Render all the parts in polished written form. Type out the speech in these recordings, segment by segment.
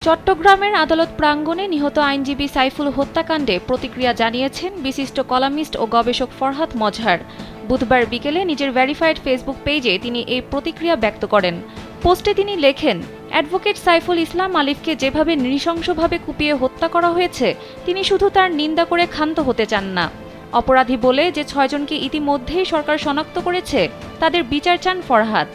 চট্টগ্রামের আদালত প্রাঙ্গণে নিহত আইনজীবী সাইফুল হত্যাকাণ্ডে প্রতিক্রিয়া জানিয়েছেন বিশিষ্ট কলামিস্ট ও গবেষক ফরহাদ মজহার। বুধবার বিকেলে নিজের ভেরিফাইড ফেসবুক পেজে তিনি এই প্রতিক্রিয়া ব্যক্ত করেন। পোস্টে তিনি লেখেন, অ্যাডভোকেট সাইফুল ইসলাম আলিফকে যেভাবে নৃশংসভাবে কুপিয়ে হত্যা করা হয়েছে, তিনি শুধু তার নিন্দা করে ক্ষান্ত হতে চান না। অপরাধী বলে যে ৬ জনকে ইতিমধ্যেই সরকার শনাক্ত করেছে, তাদের বিচার চান ফরহাদ।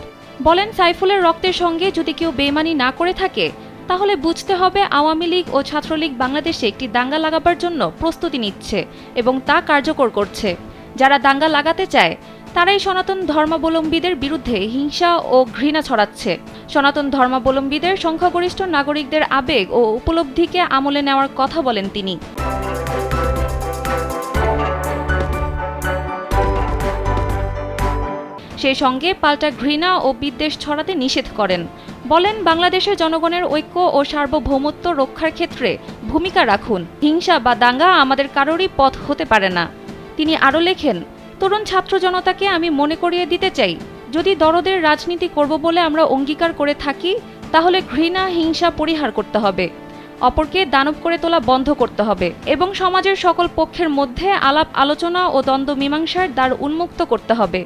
বলেন, সাইফুলের রক্তের সঙ্গে যদি কেউ বেইমানি না করে থাকে, তাহলে বুঝতে হবে আওয়ামী লীগ ও ছাত্রলীগ বাংলাদেশে একটি দাঙ্গা লাগাবার জন্য প্রস্তুতি নিচ্ছে এবং তা কার্যকর করছে। যারা দাঙ্গা লাগাতে চায় তারাই সনাতন ধর্মাবলম্বীদের বিরুদ্ধে হিংসা ও ঘৃণা ছড়াচ্ছে। সনাতন ধর্মাবলম্বীদের সংখ্যাগরিষ্ঠ নাগরিকদের আবেগ ও উপলব্ধিকে আমলে নেওয়ার কথা বলেন তিনি। সেই সঙ্গে পাল্টা ঘৃণা ও বিদ্বেষ ছড়াতে নিষেধ করেন। বলেন, বাংলাদেশের জনগণের ঐক্য ও সার্বভৌমত্ব রক্ষার ক্ষেত্রে ভূমিকা রাখুন। হিংসা বা দাঙ্গা আমাদের কারোরই পথ হতে পারে না। তিনি আরও লেখেন, তরুণ ছাত্র জনতাকে আমি মনে করিয়ে দিতে চাই, যদি দরদের রাজনীতি করব বলে আমরা অঙ্গীকার করে থাকি, তাহলে ঘৃণা হিংসা পরিহার করতে হবে, অপরকে দানব করে তোলা বন্ধ করতে হবে এবং সমাজের সকল পক্ষের মধ্যে আলাপ আলোচনা ও দ্বন্দ্ব মীমাংসার দ্বার উন্মুক্ত করতে হবে।